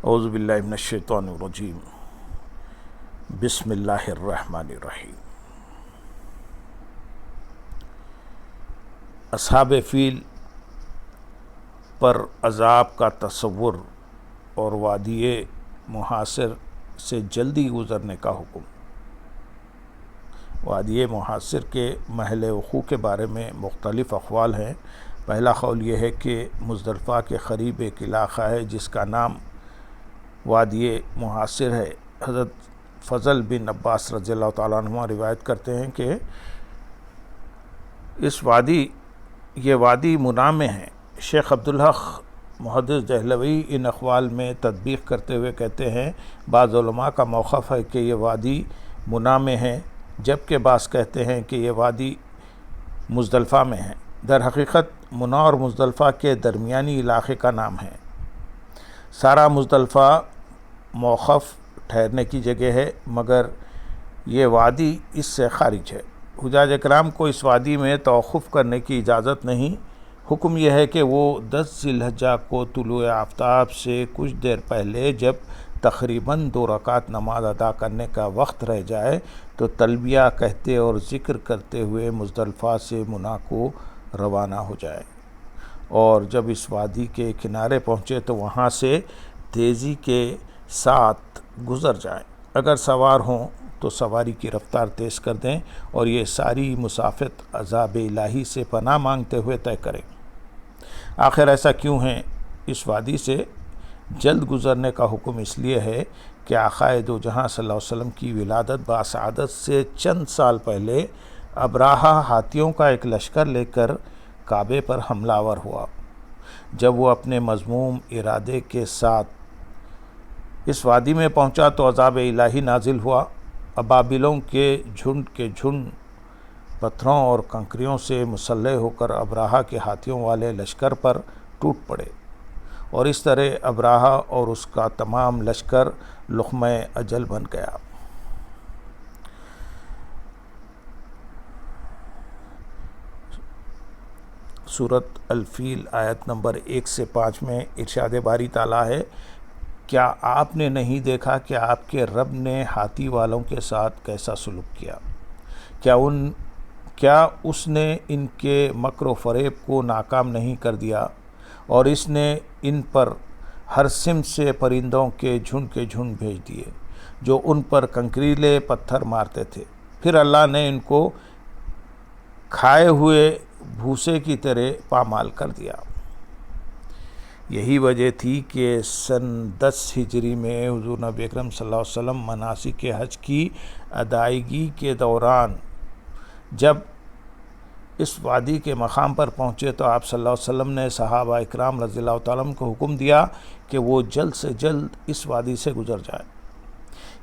اعوذ باللہ من الشیطان الرجیم بسم اللہ الرحمن الرحیم۔ اصحاب فیل پر عذاب کا تصور اور وادی محاصر سے جلدی گزرنے کا حکم۔ وادی محاصر کے محل وقوع کے بارے میں مختلف اقوال ہیں۔ پہلا قول یہ ہے کہ مزدلفہ کے قریب ایک علاقہ ہے جس کا نام وادی محاصر ہے۔ حضرت فضل بن عباس رضی اللہ تعالیٰ عنہ روایت کرتے ہیں کہ یہ وادی منا میں ہے۔ شیخ عبدالحق محدث دہلوی ان اقوال میں تطبیق کرتے ہوئے کہتے ہیں بعض علماء کا موقف ہے کہ یہ وادی منا میں ہے، جبکہ بعض کہتے ہیں کہ یہ وادی مزدلفہ میں ہے۔ در حقیقت منا اور مزدلفہ کے درمیانی علاقے کا نام ہے۔ سارا مزدلفہ موقف ٹھہرنے کی جگہ ہے، مگر یہ وادی اس سے خارج ہے۔ حجاج اکرام کو اس وادی میں توقف کرنے کی اجازت نہیں۔ حکم یہ ہے کہ وہ 10 ذی الحجہ کو طلوع آفتاب سے کچھ دیر پہلے جب تقریباً 2 رکعت نماز ادا کرنے کا وقت رہ جائے تو تلبیہ کہتے اور ذکر کرتے ہوئے مزدلفہ سے منا کو روانہ ہو جائے، اور جب اس وادی کے کنارے پہنچے تو وہاں سے تیزی کے ساتھ گزر جائیں۔ اگر سوار ہوں تو سواری کی رفتار تیز کر دیں اور یہ ساری مسافت عذاب الہی سے پناہ مانگتے ہوئے طے کریں۔ آخر ایسا کیوں ہے؟ اس وادی سے جلد گزرنے کا حکم اس لیے ہے کہ آقا دو جہاں صلی اللہ علیہ وسلم کی ولادت باسعادت سے چند سال پہلے ابراہہ ہاتھیوں کا ایک لشکر لے کر کعبے پر حملہ آور ہوا۔ جب وہ اپنے مذموم ارادے کے ساتھ اس وادی میں پہنچا تو عذاب الہی نازل ہوا۔ ابابیلوں کے جھنڈ پتھروں اور کنکریوں سے مسلح ہو کر ابراہہ کے ہاتھیوں والے لشکر پر ٹوٹ پڑے، اور اس طرح ابراہہ اور اس کا تمام لشکر لقمہ اجل بن گیا۔ سورۃ الفیل آیت نمبر 1 سے 5 میں ارشاد باری تعالیٰ ہے، کیا آپ نے نہیں دیکھا کہ آپ کے رب نے ہاتھی والوں کے ساتھ کیسا سلوک کیا؟ کیا اس نے ان کے مکر و فریب کو ناکام نہیں کر دیا، اور اس نے ان پر ہر سمت سے پرندوں کے جھنڈ بھیج دیے جو ان پر کنکریلے پتھر مارتے تھے۔ پھر اللہ نے ان کو کھائے ہوئے بھوسے کی طرح پامال کر دیا۔ یہی وجہ تھی کہ سن 10 ہجری میں حضور نبی اکرم صلی اللہ علیہ وسلم مناسک حج کی ادائیگی کے دوران جب اس وادی کے مقام پر پہنچے تو آپ صلی اللہ علیہ وسلم نے صحابہ اکرام رضی اللہ تعالیٰ عنہ کو حکم دیا کہ وہ جلد سے جلد اس وادی سے گزر جائیں۔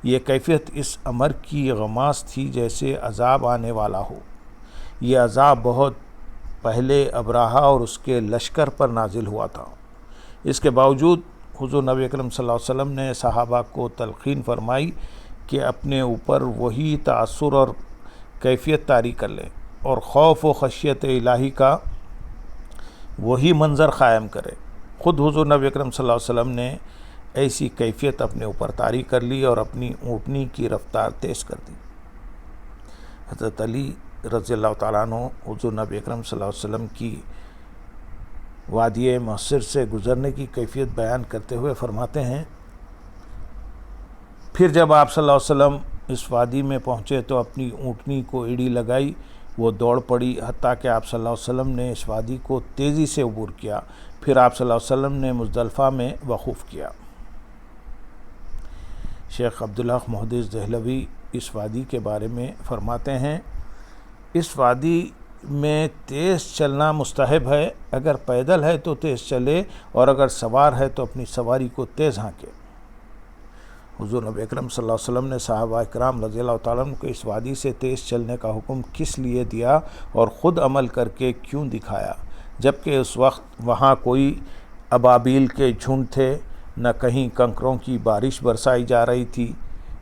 یہ کیفیت اس امر کی غماس تھی جیسے عذاب آنے والا ہو۔ یہ عذاب بہت پہلے ابراہہ اور اس کے لشکر پر نازل ہوا تھا۔ اس کے باوجود حضور نبی اکرم صلی اللہ علیہ وسلم نے صحابہ کو تلقین فرمائی کہ اپنے اوپر وہی تاثر اور کیفیت طاری کر لیں اور خوف و خشیت الہی کا وہی منظر قائم کرے۔ خود حضور نبی اکرم صلی اللہ علیہ وسلم نے ایسی کیفیت اپنے اوپر طاری کر لی اور اپنی اونٹنی کی رفتار تیز کر دی۔ حضرت علی رضی اللہ تعالیٰ عنہ حضور نبی اکرم صلی اللہ علیہ وسلم کی وادی محاصر سے گزرنے کی کیفیت بیان کرتے ہوئے فرماتے ہیں، پھر جب آپ صلی اللہ علیہ وسلم اس وادی میں پہنچے تو اپنی اونٹنی کو ایڑی لگائی، وہ دوڑ پڑی حتیٰ کہ آپ صلی اللہ علیہ وسلم نے اس وادی کو تیزی سے عبور کیا۔ پھر آپ صلی اللہ علیہ وسلم نے مزدلفہ میں وقوف کیا۔ شیخ عبدالحق محدث دہلوی اس وادی کے بارے میں فرماتے ہیں، اس وادی میں تیز چلنا مستحب ہے، اگر پیدل ہے تو تیز چلے اور اگر سوار ہے تو اپنی سواری کو تیز ہانکے۔ حضور نبی اکرم صلی اللہ علیہ وسلم نے صحابہ اکرام رضی اللہ تعالیٰ عنہ کو اس وادی سے تیز چلنے کا حکم کس لیے دیا اور خود عمل کر کے کیوں دکھایا، جبکہ اس وقت وہاں کوئی ابابیل کے جھنڈ تھے، نہ کہیں کنکروں کی بارش برسائی جا رہی تھی؟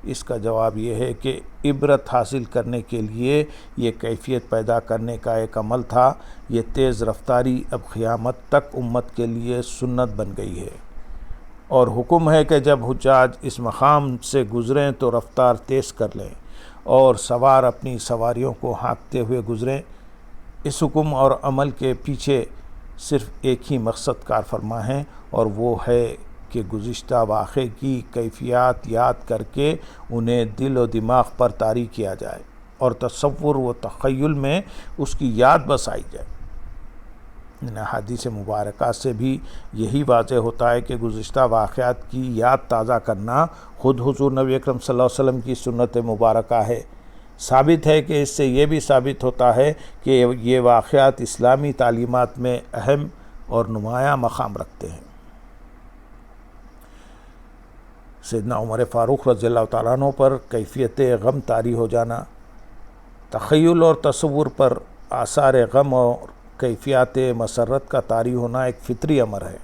اس کا جواب یہ ہے کہ عبرت حاصل کرنے کے لیے یہ کیفیت پیدا کرنے کا ایک عمل تھا۔ یہ تیز رفتاری اب قیامت تک امت کے لیے سنت بن گئی ہے۔ اور حکم ہے کہ جب حجاج اس مقام سے گزریں تو رفتار تیز کر لیں اور سوار اپنی سواریوں کو ہانکتے ہوئے گزریں۔ اس حکم اور عمل کے پیچھے صرف ایک ہی مقصد کار فرما ہے، اور وہ ہے کہ گزشتہ واقعے کی کیفیات یاد کر کے انہیں دل و دماغ پر طاری کیا جائے اور تصور و تخیل میں اس کی یاد بسائی جائے۔ ان احادیث مبارکہ سے بھی یہی واضح ہوتا ہے کہ گزشتہ واقعات کی یاد تازہ کرنا خود حضور نبی اکرم صلی اللہ علیہ وسلم کی سنت مبارکہ ہے۔ ثابت ہے کہ اس سے یہ بھی ثابت ہوتا ہے کہ یہ واقعات اسلامی تعلیمات میں اہم اور نمایاں مقام رکھتے ہیں۔ سیدنا عمر فاروق رضی اللہ تعالیٰ عنہ پر کیفیت غم طاری ہو جانا، تخیل اور تصور پر آثار غم اور کیفیات مسرت کا طاری ہونا ایک فطری امر ہے۔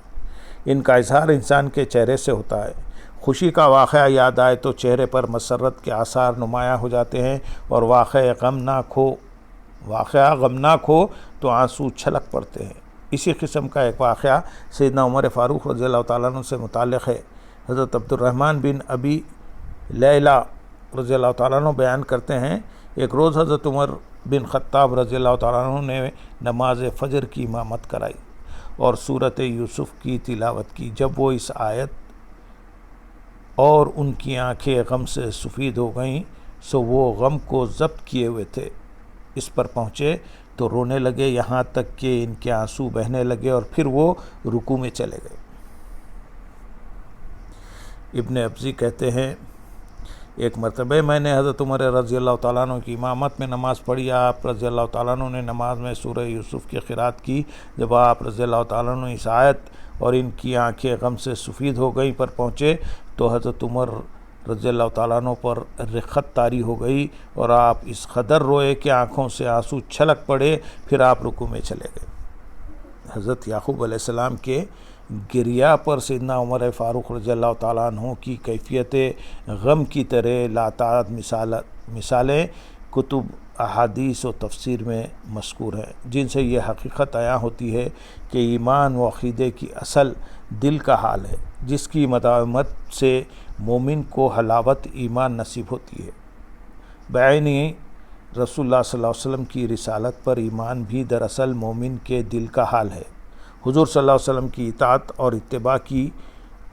ان کا اظہار انسان کے چہرے سے ہوتا ہے۔ خوشی کا واقعہ یاد آئے تو چہرے پر مسرت کے آثار نمایاں ہو جاتے ہیں، اور واقعہ غمناک ہو تو آنسو چھلک پڑتے ہیں۔ اسی قسم کا ایک واقعہ سیدنا عمر فاروق رضی اللہ تعالیٰ عنہ سے متعلق ہے۔ حضرت عبد الرحمن بن ابی لیلہ رضی اللہ تعالیٰ عنہ بیان کرتے ہیں، ایک روز حضرت عمر بن خطاب رضی اللہ تعالیٰ عنہ نے نماز فجر کی امامت کرائی اور سورۃ یوسف کی تلاوت کی۔ جب وہ اس آیت اور ان کی آنکھیں غم سے سفید ہو گئیں سو وہ غم کو ضبط کیے ہوئے تھے، اس پر پہنچے تو رونے لگے، یہاں تک کہ ان کے آنسو بہنے لگے اور پھر وہ رکوع میں چلے گئے۔ ابن ابزی کہتے ہیں، ایک مرتبہ میں نے حضرت عمر رضی اللہ تعالیٰ عنہ کی امامت میں نماز پڑھی۔ آپ رضی اللہ تعالیٰ عنہ نے نماز میں سورہ یوسف کی قرات کی۔ جب آپ رضی اللہ تعالیٰ عنہ اس آیت اور ان کی آنکھیں غم سے سفید ہو گئیں پر پہنچے تو حضرت عمر رضی اللہ تعالیٰ عنہ پر رخت طاری ہو گئی اور آپ اس قدر روئے کہ آنکھوں سے آنسو چھلک پڑے، پھر آپ رکوع میں چلے گئے۔ حضرت یعقوب علیہ السلام کے گریہ پر سیدنا عمر فاروق رضی اللہ تعالیٰ عنہ کی کیفیت غم کی طرح لاتعداد مثالیں کتب احادیث و تفسیر میں مذکور ہیں، جن سے یہ حقیقت عیاں ہوتی ہے کہ ایمان و عقیدے کی اصل دل کا حال ہے، جس کی مداومت سے مومن کو حلاوت ایمان نصیب ہوتی ہے۔ بعینی رسول اللہ صلی اللہ علیہ وسلم کی رسالت پر ایمان بھی دراصل مومن کے دل کا حال ہے۔ حضور صلی اللہ علیہ وسلم کی اطاعت اور اتباع کی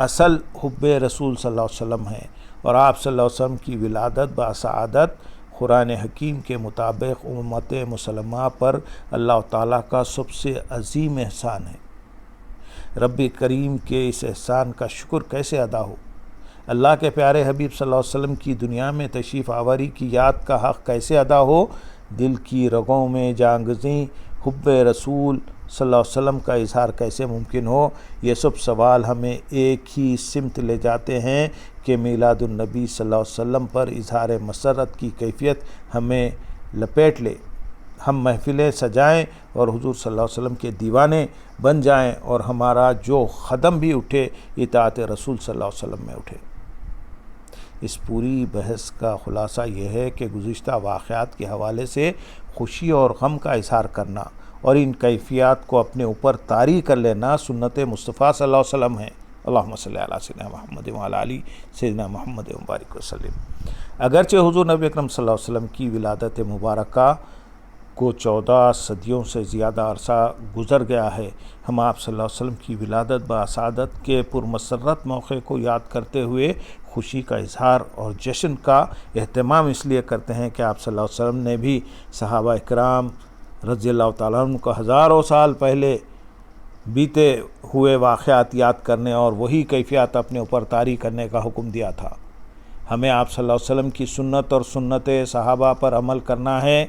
اصل حب رسول صلی اللہ علیہ وسلم ہے، اور آپ صلی اللہ علیہ وسلم کی ولادت بسعادت قرآن حکیم کے مطابق امت مسلمہ پر اللہ تعالیٰ کا سب سے عظیم احسان ہے۔ رب کریم کے اس احسان کا شکر کیسے ادا ہو؟ اللہ کے پیارے حبیب صلی اللہ علیہ وسلم کی دنیا میں تشریف آوری کی یاد کا حق کیسے ادا ہو؟ دل کی رگوں میں جانگزیں حب رسول صلی اللہ علیہ وسلم کا اظہار کیسے ممکن ہو؟ یہ سب سوال ہمیں ایک ہی سمت لے جاتے ہیں کہ میلاد النبی صلی اللہ علیہ وسلم پر اظہار مسرت کی کیفیت ہمیں لپیٹ لے، ہم محفلیں سجائیں اور حضور صلی اللہ علیہ وسلم کے دیوانے بن جائیں، اور ہمارا جو قدم بھی اٹھے اطاعت رسول صلی اللہ علیہ وسلم میں اٹھے۔ اس پوری بحث کا خلاصہ یہ ہے کہ گزشتہ واقعات کے حوالے سے خوشی اور غم کا اظہار کرنا اور ان کیفیات کو اپنے اوپر طاری کر لینا سنت مصطفیٰ صلی اللہ علیہ وسلم ہے۔ اللہم صلی علی سیدنا محمد وعلی آلہ سیدنا محمد مبارک وسلم۔ اگرچہ حضور نبی اکرم صلی اللہ علیہ وسلم کی ولادت مبارکہ کو 14 صدیوں سے زیادہ عرصہ گزر گیا ہے، ہم آپ صلی اللہ علیہ وسلم کی ولادت بسعادت کے پرمسرت موقع کو یاد کرتے ہوئے خوشی کا اظہار اور جشن کا اہتمام اس لیے کرتے ہیں کہ آپ صلی اللہ علیہ وسلم نے بھی صحابہ کرام رضی اللہ تعالیٰ عنہ کو ہزاروں سال پہلے بیتے ہوئے واقعات یاد کرنے اور وہی کیفیات اپنے اوپر طاری کرنے کا حکم دیا تھا۔ ہمیں آپ صلی اللہ علیہ وسلم کی سنت اور سنت صحابہ پر عمل کرنا ہے۔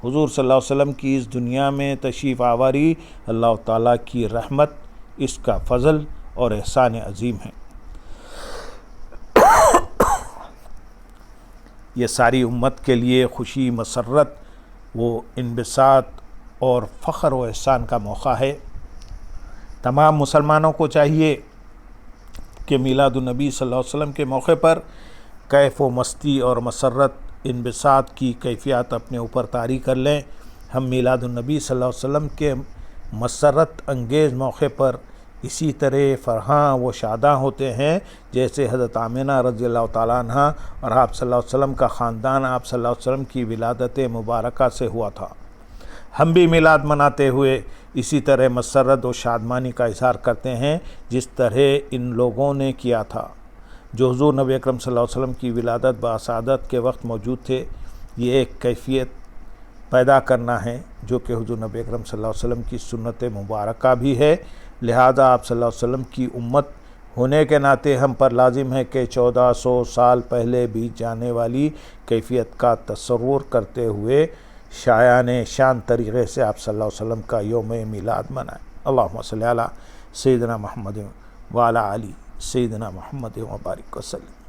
حضور صلی اللہ علیہ وسلم کی اس دنیا میں تشریف آوری اللہ تعالیٰ کی رحمت، اس کا فضل اور احسان عظیم ہے۔ یہ ساری امت کے لیے خوشی، مسرت و انبساط اور فخر و احسان کا موقع ہے۔ تمام مسلمانوں کو چاہیے کہ میلاد النبی صلی اللہ علیہ وسلم کے موقع پر کیف و مستی اور مسرت انبساط کی کیفیات اپنے اوپر طاری کر لیں۔ ہم میلاد النبی صلی اللہ علیہ وسلم کے مسرت انگیز موقع پر اسی طرح فرحاں و شاداں ہوتے ہیں جیسے حضرت آمنہ رضی اللہ تعالیٰ عنہ اور آپ صلی اللہ علیہ وسلم کا خاندان آپ صلی اللہ علیہ وسلم کی ولادت مبارکہ سے ہوا تھا۔ ہم بھی میلاد مناتے ہوئے اسی طرح مسرت و شادمانی کا اظہار کرتے ہیں جس طرح ان لوگوں نے کیا تھا جو حضور نبی اکرم صلی اللہ علیہ وسلم کی ولادت باسعادت کے وقت موجود تھے۔ یہ ایک کیفیت پیدا کرنا ہے جو کہ حضور نبی اکرم صلی اللہ علیہ وسلم کی سنت مبارکہ بھی ہے، لہذا آپ صلی اللہ علیہ وسلم کی امت ہونے کے ناطے ہم پر لازم ہے کہ 1400 سال پہلے بیت جانے والی کیفیت کا تصور کرتے ہوئے شایان شان طریقے سے آپ صلی اللہ علیہ وسلم کا یوم میلاد منائیں۔ اللہم صلی علی سیدنا محمد وعلی آلہ سیدنا محمد وبارک وسلم۔